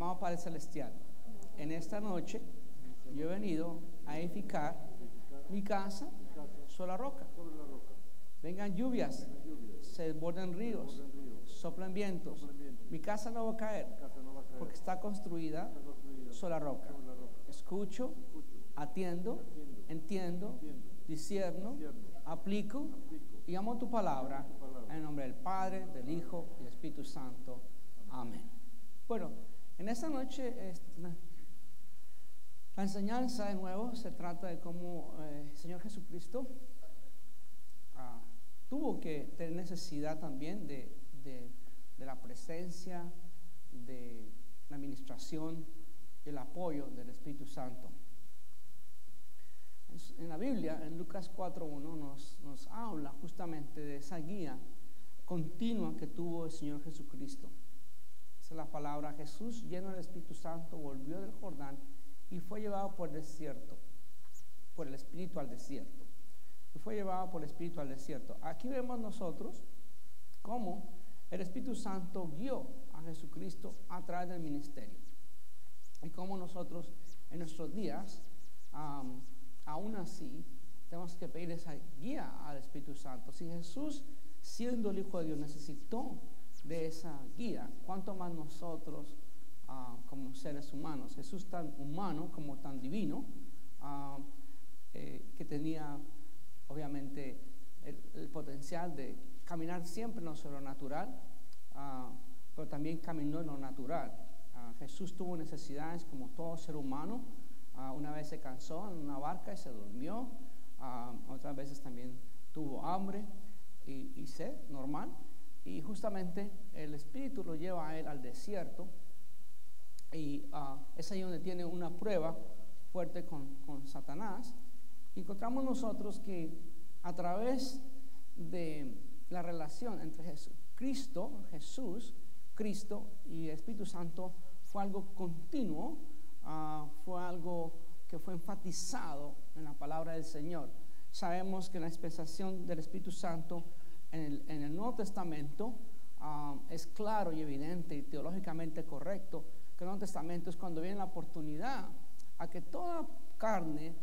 Amado Padre Celestial, en esta noche yo he venido a edificar mi casa sobre la roca. Vengan lluvias, se desborden ríos, soplan vientos. Mi casa no va a caer porque está construida sobre la roca. Escucho, atiendo, entiendo, discierno, aplico y amo tu palabra en el nombre del Padre, del Hijo y del Espíritu Santo. Amén. Bueno, en esta noche la enseñanza de nuevo se trata de cómo el Señor Jesucristo tuvo que tener necesidad también de la presencia, de la administración, del apoyo del Espíritu Santo. En la Biblia, en Lucas 4:1, nos habla justamente de esa guía continua que tuvo el Señor Jesucristo. Esa es la palabra: Jesús, lleno del Espíritu Santo, volvió del Jordán y fue llevado por el desierto, por el Espíritu al desierto. Y fue llevado por el Espíritu al desierto. Aquí vemos nosotros cómo el Espíritu Santo guió a Jesucristo a través del ministerio. Y cómo nosotros en nuestros días, aún así, tenemos que pedir esa guía al Espíritu Santo. Si Jesús, siendo el Hijo de Dios, necesitó de esa guía, ¿cuánto más nosotros como seres humanos? Jesús tan humano como tan divino, que tenía obviamente el potencial de caminar siempre en lo sobrenatural, pero también caminó en lo natural. Jesús tuvo necesidades como todo ser humano. Una vez se cansó en una barca y se durmió. Otras veces también tuvo hambre y sed normal. Y justamente el Espíritu lo lleva a él al desierto. Y es ahí donde tiene una prueba fuerte con Satanás. Y encontramos nosotros que a través de la relación entre Jesús, Cristo y el Espíritu Santo fue algo continuo, fue algo que fue enfatizado en la palabra del Señor. Sabemos que la expresación del Espíritu Santo en el Nuevo Testamento es claro y evidente y teológicamente correcto, que el Nuevo Testamento es cuando viene la oportunidad a que toda carne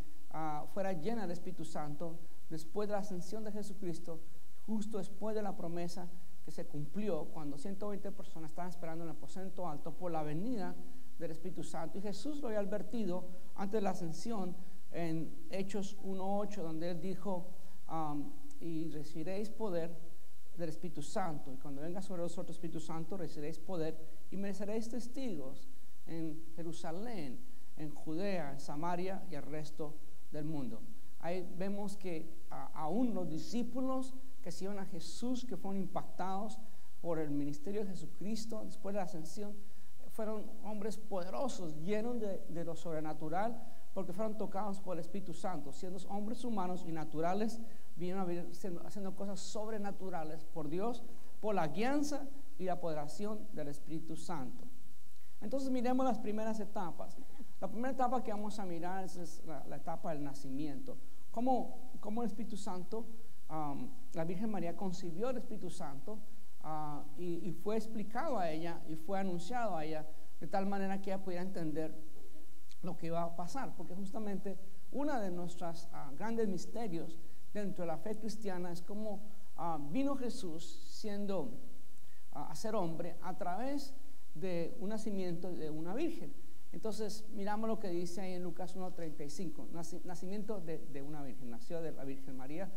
fuera llena del Espíritu Santo después de la ascensión de Jesucristo, justo después de la promesa que se cumplió cuando 120 personas estaban esperando en el aposento alto por la venida del Espíritu Santo. Y Jesús lo había advertido antes de la ascensión en Hechos 1:8, donde él dijo: y recibiréis poder del Espíritu Santo, y cuando venga sobre vosotros el Espíritu Santo recibiréis poder y me seréis testigos en Jerusalén, en Judea, en Samaria y el resto del mundo. Ahí vemos que aún los discípulos que siguieron a Jesús, que fueron impactados por el ministerio de Jesucristo después de la ascensión, fueron hombres poderosos, llenos de lo sobrenatural, porque fueron tocados por el Espíritu Santo. Siendo hombres humanos y naturales, vinieron a vivir haciendo cosas sobrenaturales por Dios, por la guianza y la apoderación del Espíritu Santo. Entonces miremos las primeras etapas. La primera etapa que vamos a mirar es la etapa del nacimiento. Cómo el Espíritu Santo, la Virgen María concibió el Espíritu Santo y fue explicado a ella y fue anunciado a ella de tal manera que ella pudiera entender lo que iba a pasar, porque justamente uno de nuestros grandes misterios dentro de la fe cristiana es cómo vino Jesús a ser hombre a través de un nacimiento de una virgen. Entonces miramos lo que dice ahí en Lucas 1:35, nacimiento de una virgen, nació de la Virgen María.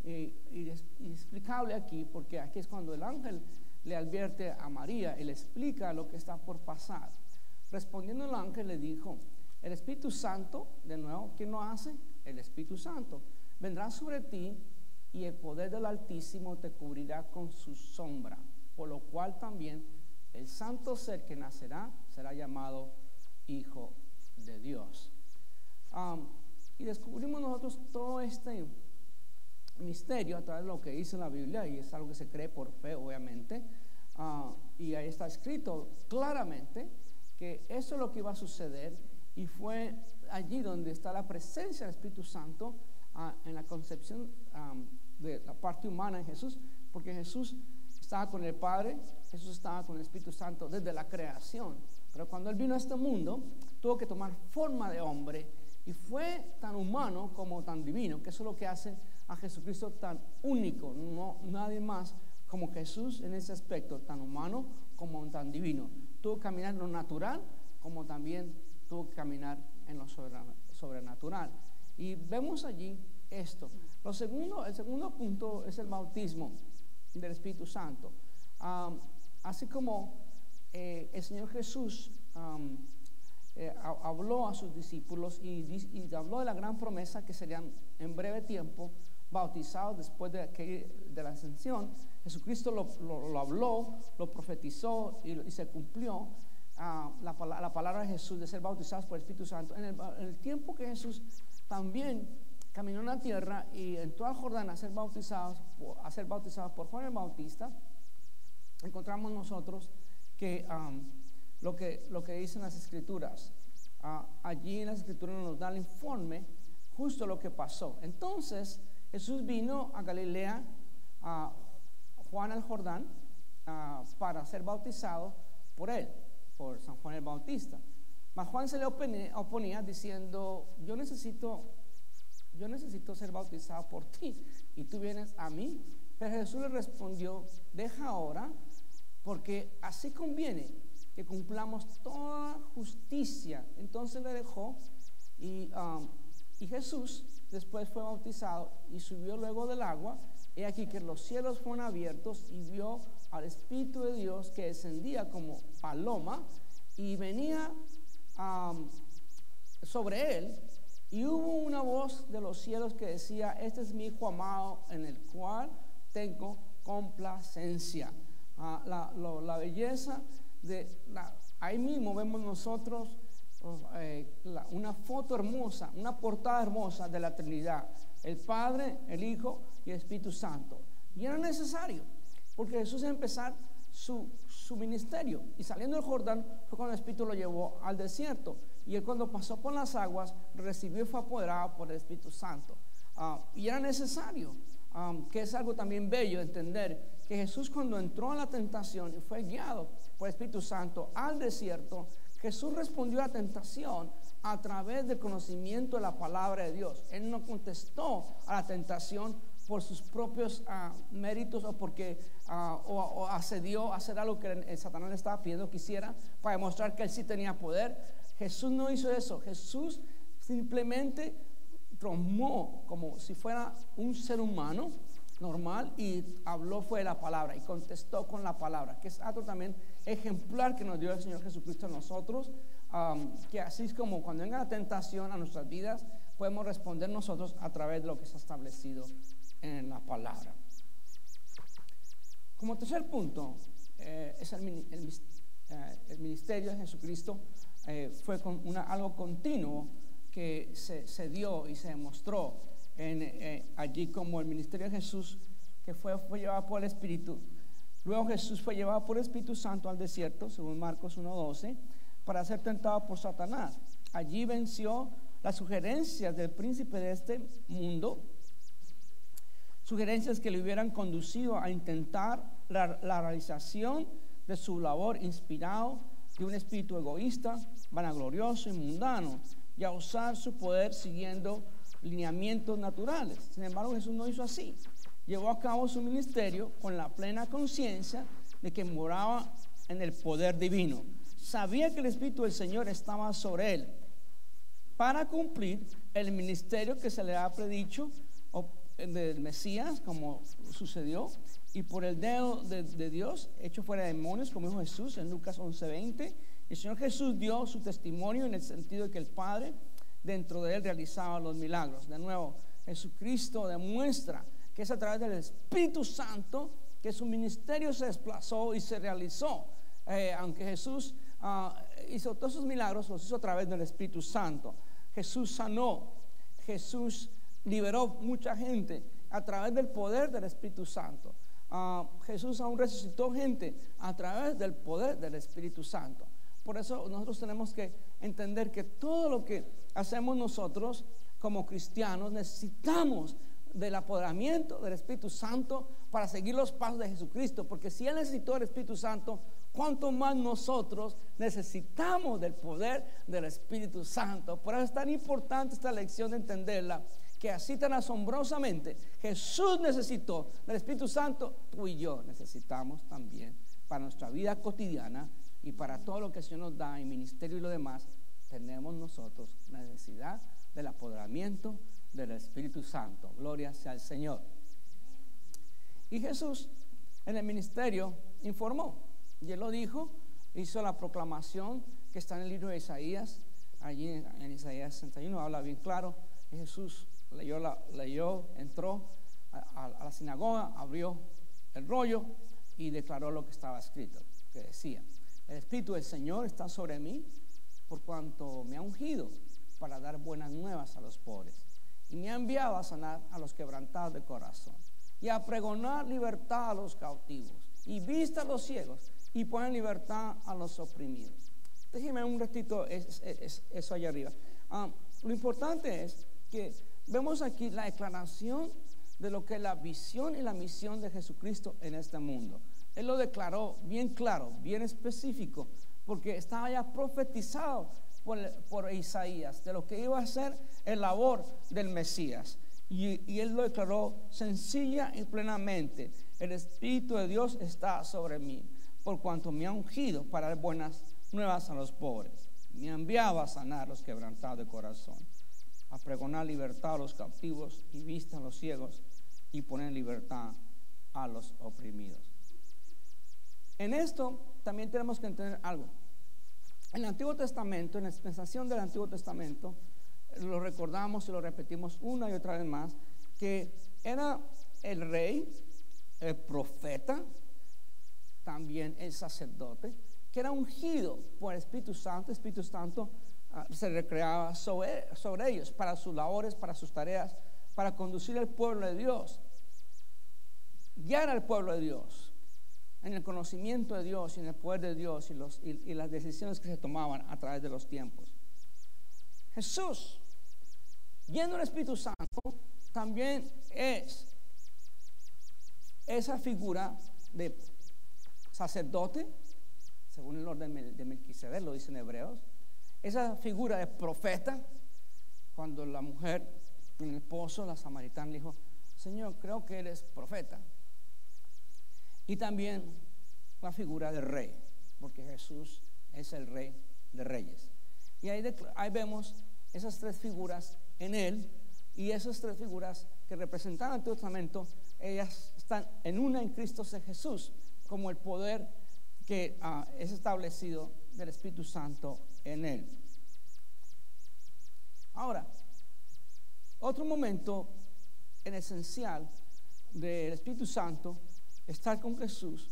Y es explicable aquí, porque aquí es cuando el ángel le advierte a María y le explica lo que está por pasar. Respondiendo el ángel le dijo: el Espíritu Santo, de nuevo, ¿quién lo hace? El Espíritu Santo vendrá sobre ti y el poder del Altísimo te cubrirá con su sombra, por lo cual también el santo ser que nacerá será llamado Hijo de Dios. Y descubrimos nosotros todo este misterio a través de lo que dice la Biblia, y es algo que se cree por fe, obviamente, y ahí está escrito claramente que eso es lo que iba a suceder, y fue allí donde está la presencia del Espíritu Santo en la concepción de la parte humana en Jesús, porque Jesús estaba con el Padre, Jesús estaba con el Espíritu Santo desde la creación. Pero cuando Él vino a este mundo, tuvo que tomar forma de hombre y fue tan humano como tan divino, que eso es lo que hace a Jesucristo tan único. No, nadie más como Jesús en ese aspecto, tan humano como tan divino. Tuvo que caminar en lo natural, como también tuvo que caminar en lo sobrenatural. Y vemos allí esto. El segundo punto es el bautismo del Espíritu Santo. Así como el Señor Jesús habló a sus discípulos y habló de la gran promesa que serían en breve tiempo bautizados después de la ascensión. Jesucristo lo habló, lo profetizó y se cumplió la palabra de Jesús de ser bautizados por el Espíritu Santo. En el tiempo que Jesús también caminó en la tierra y entró al Jordán a ser bautizados por Juan el Bautista, encontramos nosotros que lo que dicen las Escrituras, allí en las Escrituras nos da el informe justo lo que pasó. Entonces Jesús vino a Galilea, a Juan al Jordán, para ser bautizado por él, por San Juan el Bautista. Mas Juan se le oponía diciendo: yo necesito ser bautizado por ti y tú vienes a mí. Pero Jesús le respondió: deja ahora, porque así conviene que cumplamos toda justicia. Entonces le dejó y Jesús después fue bautizado y subió luego del agua. He aquí que los cielos fueron abiertos y vio al Espíritu de Dios que descendía como paloma y venía sobre él. Y hubo una voz de los cielos que decía: este es mi Hijo amado, en el cual tengo complacencia. La belleza ahí mismo vemos nosotros una foto hermosa, una portada hermosa de la Trinidad: el Padre, el Hijo y el Espíritu Santo. Y era necesario, porque Jesús iba a empezar su ministerio, y saliendo del Jordán fue cuando el Espíritu lo llevó al desierto, y él, cuando pasó por las aguas, recibió y fue apoderado por el Espíritu Santo. Y era necesario, que es algo también bello entender, que Jesús, cuando entró a la tentación y fue guiado por el Espíritu Santo al desierto, Jesús respondió a la tentación a través del conocimiento de la palabra de Dios. Él no contestó a la tentación por sus propios méritos o porque o accedió a hacer algo que el Satanás le estaba pidiendo que hiciera para demostrar que él sí tenía poder. Jesús no hizo eso. Jesús simplemente tomó como si fuera un ser humano normal y habló fue la palabra y contestó con la palabra, que es algo también ejemplar que nos dio el Señor Jesucristo a nosotros, que así es como cuando venga la tentación a nuestras vidas, podemos responder nosotros a través de lo que está establecido en la palabra. Como tercer punto, es el ministerio de Jesucristo fue algo continuo que se dio y se demostró allí, como el ministerio de Jesús, que fue llevado por el Espíritu. Luego Jesús fue llevado por el Espíritu Santo al desierto, según Marcos 1:12, para ser tentado por Satanás. Allí venció las sugerencias del príncipe de este mundo, sugerencias que le hubieran conducido a intentar la realización de su labor, inspirado de un espíritu egoísta, vanaglorioso y mundano, y a usar su poder siguiendo lineamientos naturales. Sin embargo, Jesús no hizo así. Llevó a cabo su ministerio con la plena conciencia de que moraba en el poder divino. Sabía que el Espíritu del Señor estaba sobre él para cumplir el ministerio que se le ha predicho del Mesías, como sucedió, y por el dedo de Dios hecho fuera de demonios, como dijo Jesús en Lucas 11:20. El Señor Jesús dio su testimonio en el sentido de que el Padre dentro de él realizaba los milagros. De nuevo, Jesucristo demuestra que es a través del Espíritu Santo que su ministerio se desplazó y se realizó. Aunque Jesús hizo todos sus milagros, los hizo a través del Espíritu Santo. Jesús sanó, Jesús liberó mucha gente a través del poder del Espíritu Santo. Jesús aún resucitó gente a través del poder del Espíritu Santo. Por eso nosotros tenemos que entender que todo lo que hacemos nosotros como cristianos necesitamos del apoderamiento del Espíritu Santo para seguir los pasos de Jesucristo, porque si él necesitó el Espíritu Santo, cuánto más nosotros necesitamos del poder del Espíritu Santo. Por eso es tan importante esta lección de entenderla, que así tan asombrosamente Jesús necesitó del Espíritu Santo, tú y yo necesitamos también para nuestra vida cotidiana y para todo lo que el Señor nos da en ministerio y lo demás. Tenemos nosotros necesidad del apoderamiento del Espíritu Santo. Gloria sea al Señor. Y Jesús en el ministerio informó, y Él lo dijo, hizo la proclamación que está en el libro de Isaías. Allí en Isaías 61 habla bien claro. Y Jesús leyó, entró a la sinagoga, abrió el rollo y declaró lo que estaba escrito, que decía: el Espíritu del Señor está sobre mí, por cuanto me ha ungido para dar buenas nuevas a los pobres, y me ha enviado a sanar a los quebrantados de corazón, y a pregonar libertad a los cautivos, y vista a los ciegos, y poner libertad a los oprimidos. Déjeme un ratito eso allá arriba. Lo importante es que vemos aquí la declaración de lo que es la visión y la misión de Jesucristo en este mundo. Él lo declaró bien claro, bien específico, porque estaba ya profetizado por Isaías de lo que iba a ser el labor del Mesías. Y Él lo declaró sencilla y plenamente: el Espíritu de Dios está sobre mí, por cuanto me ha ungido para dar buenas nuevas a los pobres, me ha enviado a sanar a los quebrantados de corazón, a pregonar libertad a los cautivos y vista a los ciegos, y poner libertad a los oprimidos. En esto también tenemos que entender algo. En el Antiguo Testamento, en la dispensación del Antiguo Testamento, lo recordamos y lo repetimos una y otra vez más, que era el rey, el profeta, también el sacerdote, que era ungido por el Espíritu Santo. El Espíritu Santo se recreaba sobre ellos para sus labores, para sus tareas, para conducir al pueblo de Dios, guiar al pueblo de Dios en el conocimiento de Dios y en el poder de Dios y las decisiones que se tomaban a través de los tiempos. Jesús, yendo al Espíritu Santo, también es esa figura de sacerdote, según el orden de Melquisedec, lo dice en Hebreos, esa figura de profeta. Cuando la mujer en el pozo, la samaritana, le dijo: Señor, creo que eres profeta. Y también la figura del rey, porque Jesús es el rey de reyes. Y ahí vemos esas tres figuras en Él, y esas tres figuras que representan el Antiguo Testamento, ellas están en una en Cristo Jesús, como el poder que es establecido del Espíritu Santo en Él. Ahora, otro momento en esencial del Espíritu Santo, estar con Jesús,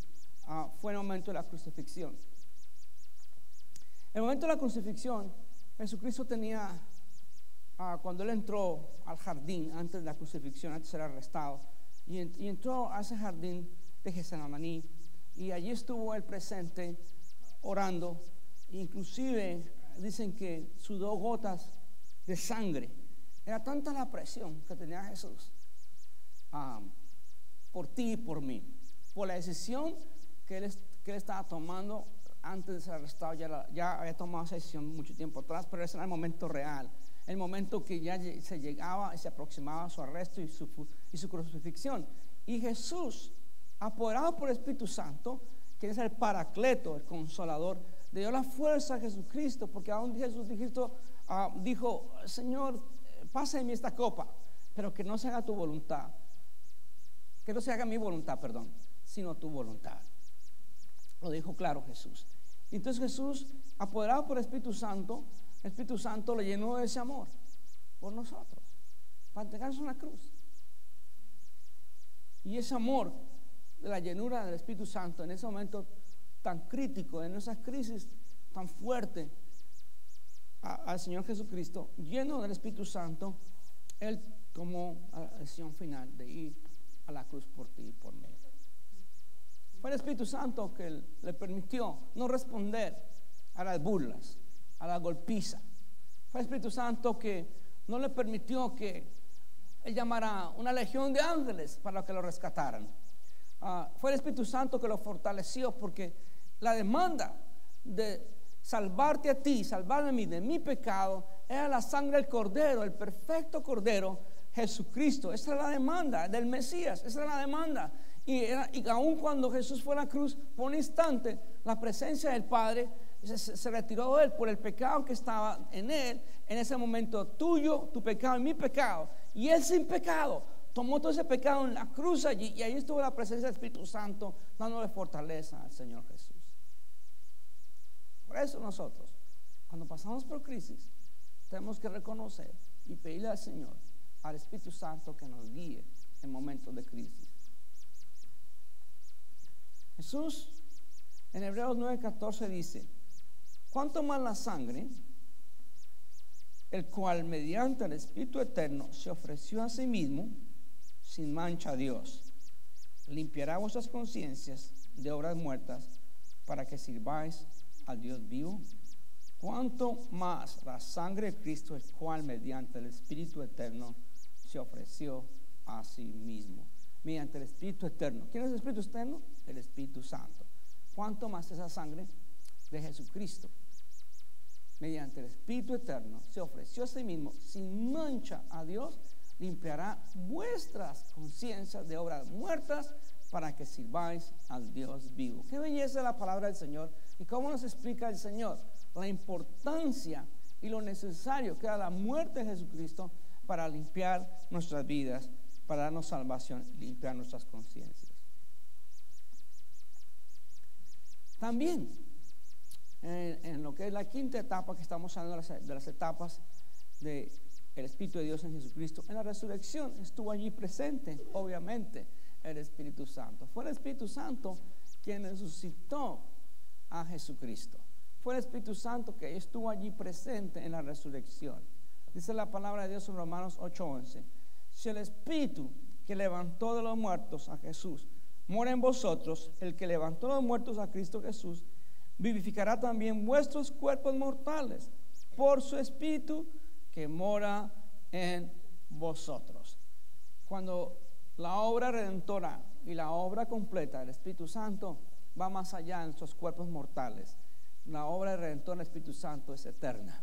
fue el momento de la crucifixión. En el momento de la crucifixión, Jesucristo tenía, cuando Él entró al jardín antes de la crucifixión, antes de ser arrestado, y entró a ese jardín de Getsemaní, y allí estuvo Él presente orando. Inclusive dicen que sudó gotas de sangre. Era tanta la presión que tenía Jesús por ti y por mí, por la decisión que él estaba tomando antes de ser arrestado. Ya había tomado esa decisión mucho tiempo atrás, pero ese era el momento real, el momento que ya se llegaba y se aproximaba a su arresto y su crucifixión. Y Jesús, apoderado por el Espíritu Santo, que es el Paracleto, el Consolador, le dio la fuerza a Jesucristo, porque aún Jesucristo dijo: Señor, pasa de mí esta copa, pero que no se haga tu voluntad, que no se haga mi voluntad, perdón, sino tu voluntad. Lo dijo claro Jesús. Entonces Jesús, apoderado por el Espíritu Santo le llenó de ese amor por nosotros, para entregarse una cruz. Y ese amor de la llenura del Espíritu Santo en ese momento tan crítico, en esa crisis tan fuerte, al Señor Jesucristo, lleno del Espíritu Santo, Él tomó la decisión final de ir a la cruz por ti y por mí. Fue el Espíritu Santo que le permitió no responder a las burlas, a la golpiza. Fue el Espíritu Santo que no le permitió que Él llamara una legión de ángeles para que lo rescataran. Fue el Espíritu Santo que lo fortaleció, porque la demanda de salvarte a ti, salvarme a mí de mi pecado, era la sangre del Cordero, el perfecto Cordero, Jesucristo. Esa era la demanda del Mesías, esa era la demanda. Y aun cuando Jesús fue a la cruz, por un instante, la presencia del Padre se retiró de él por el pecado que estaba en él. En ese momento, tuyo, tu pecado y mi pecado. Y él sin pecado tomó todo ese pecado en la cruz allí, y ahí estuvo la presencia del Espíritu Santo dándole fortaleza al Señor Jesús. Por eso nosotros, cuando pasamos por crisis, tenemos que reconocer y pedirle al Señor, al Espíritu Santo, que nos guíe en momentos de crisis. Jesús en Hebreos 9:14 dice: cuanto más la sangre, el cual mediante el Espíritu eterno se ofreció a sí mismo sin mancha a Dios, limpiará vuestras conciencias de obras muertas para que sirváis al Dios vivo. Cuanto más la sangre de Cristo, el cual mediante el Espíritu eterno se ofreció a sí mismo. Mediante el Espíritu eterno. ¿Quién es el Espíritu eterno? El Espíritu Santo. Cuanto más esa sangre de Jesucristo, mediante el Espíritu eterno, se ofreció a sí mismo sin mancha a Dios, limpiará vuestras conciencias de obras muertas para que sirváis al Dios vivo. Qué belleza la palabra del Señor. Y cómo nos explica el Señor la importancia y lo necesario que era la muerte de Jesucristo para limpiar nuestras vidas, para darnos salvación, limpiar nuestras conciencias. También en lo que es la quinta etapa, que estamos hablando de las etapas del Espíritu de Dios en Jesucristo, en la resurrección estuvo allí presente, obviamente, el Espíritu Santo. Fue el Espíritu Santo quien resucitó a Jesucristo. Fue el Espíritu Santo que estuvo allí presente en la resurrección. Dice la palabra de Dios en Romanos 8:11: si el Espíritu que levantó de los muertos a Jesús mora en vosotros, el que levantó de los muertos a Cristo Jesús vivificará también vuestros cuerpos mortales por su Espíritu que mora en vosotros. Cuando la obra redentora y la obra completa del Espíritu Santo va más allá de nuestros cuerpos mortales, la obra redentora del Espíritu Santo es eterna,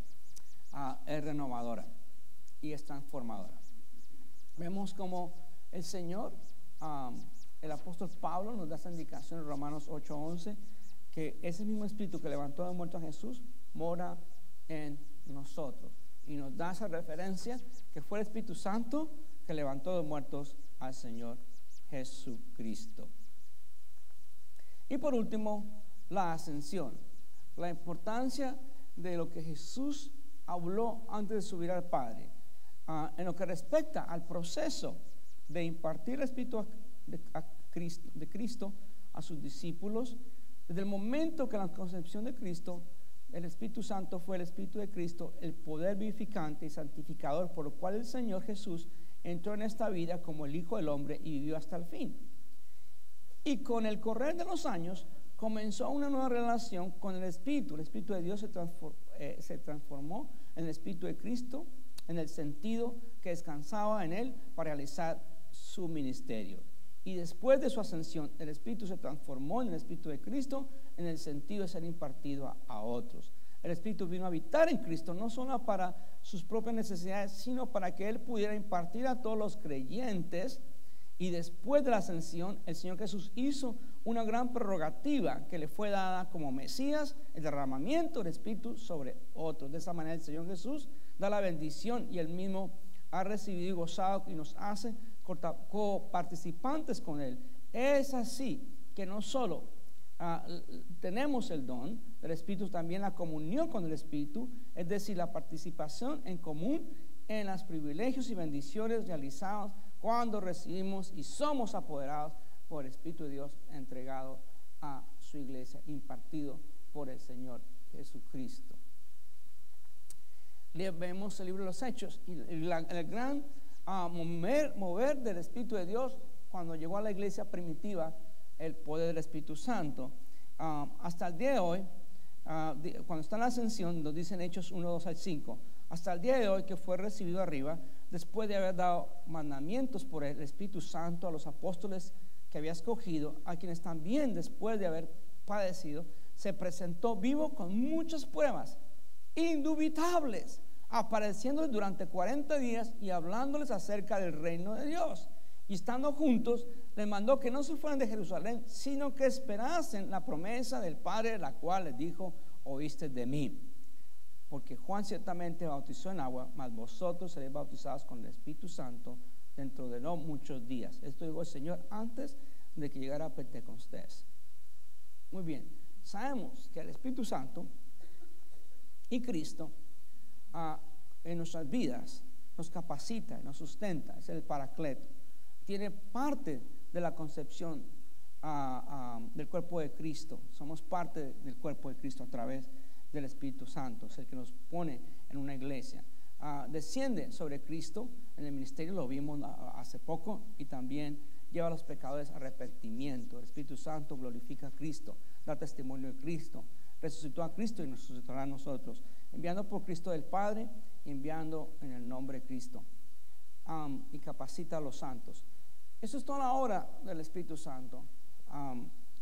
es renovadora y es transformadora. Vemos como el Señor, el apóstol Pablo nos da esa indicación en Romanos 8:11, que ese mismo Espíritu que levantó de muertos a Jesús mora en nosotros, y nos da esa referencia que fue el Espíritu Santo que levantó de muertos al Señor Jesucristo. Y por último, la ascensión, la importancia de lo que Jesús habló antes de subir al Padre, en lo que respecta al proceso de impartir el Espíritu de Cristo a sus discípulos. Desde el momento que la concepción de Cristo, el Espíritu Santo fue el Espíritu de Cristo, el poder vivificante y santificador por el cual el Señor Jesús entró en esta vida como el Hijo del Hombre y vivió hasta el fin. Y con el correr de los años comenzó una nueva relación con el Espíritu. El Espíritu de Dios se transformó en el Espíritu de Cristo, en el sentido que descansaba en él para realizar su ministerio. Y después de su ascensión, el Espíritu se transformó en el Espíritu de Cristo, en el sentido de ser impartido a otros. El Espíritu vino a habitar en Cristo, no solo para sus propias necesidades, sino para que él pudiera impartir a todos los creyentes. Y después de la ascensión, el Señor Jesús hizo una gran prerrogativa que le fue dada como Mesías, el derramamiento del Espíritu sobre otros. De esa manera el Señor Jesús da la bendición, y él mismo ha recibido y gozado, y nos hace coparticipantes con él. Es así que no solo tenemos el don del Espíritu, también la comunión con el Espíritu, es decir, la participación en común en los privilegios y bendiciones realizados cuando recibimos y somos apoderados por el Espíritu de Dios entregado a su iglesia, impartido por el Señor Jesucristo. Vemos el libro de los Hechos y el gran mover del Espíritu de Dios cuando llegó a la iglesia primitiva, el poder del Espíritu Santo. Hasta el día de hoy, cuando está en la ascensión, nos dicen Hechos 1, 2 al 5, hasta el día de hoy que fue recibido arriba, después de haber dado mandamientos por el Espíritu Santo a los apóstoles que había escogido, a quienes también después de haber padecido, se presentó vivo con muchas pruebas indubitables, apareciéndoles durante 40 días y hablándoles acerca del reino de Dios. Y estando juntos, les mandó que no se fueran de Jerusalén, sino que esperasen la promesa del Padre, la cual les dijo: oíste de mí. Porque Juan ciertamente bautizó en agua, mas vosotros seréis bautizados con el Espíritu Santo dentro de no muchos días. Esto dijo el Señor antes de que llegara Pentecostés. Muy bien, sabemos que el Espíritu Santo y Cristo en nuestras vidas nos capacita, nos sustenta, es el Paracleto. Tiene parte de la concepción del cuerpo de Cristo. Somos parte del cuerpo de Cristo a través del Espíritu Santo. Es el que nos pone en una iglesia. Desciende sobre Cristo en el ministerio, lo vimos hace poco, y también lleva a los pecadores a arrepentimiento. El Espíritu Santo glorifica a Cristo, da testimonio de Cristo, resucitó a Cristo y nos resucitará a nosotros, enviando por Cristo del Padre, enviando en el nombre de Cristo, y capacita a los santos. Eso es toda la obra del Espíritu Santo.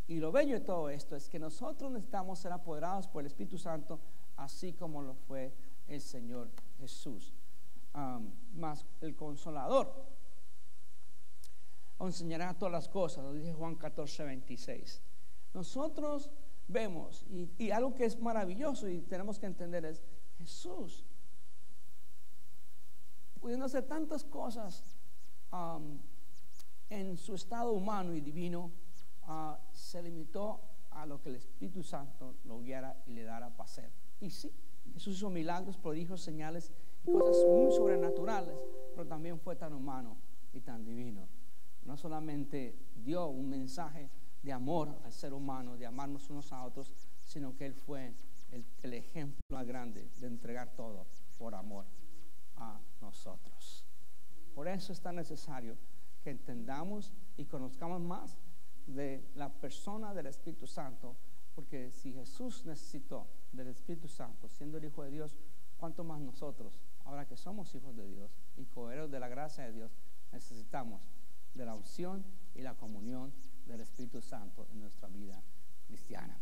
Y lo bello de todo esto es que nosotros necesitamos ser apoderados por el Espíritu Santo, así como lo fue el Señor Jesús. Más el Consolador os enseñará todas las cosas, lo dice Juan 14:26. Nosotros vemos, y algo que es maravilloso y tenemos que entender es: Jesús, pudiendo hacer tantas cosas en su estado humano y divino, se limitó a lo que el Espíritu Santo lo guiara y le dara para hacer. Y sí, Jesús hizo milagros, prodigios, señales y cosas muy sobrenaturales, pero también fue tan humano y tan divino. No solamente dio un mensaje de amor al ser humano, de amarnos unos a otros, sino que Él fue el ejemplo más grande de entregar todo por amor a nosotros. Por eso es tan necesario que entendamos y conozcamos más de la persona del Espíritu Santo, porque si Jesús necesitó del Espíritu Santo siendo el Hijo de Dios, ¿cuánto más nosotros, ahora que somos hijos de Dios y coherederos de la gracia de Dios, necesitamos de la unción y la comunión del Espíritu Santo en nuestra vida cristiana?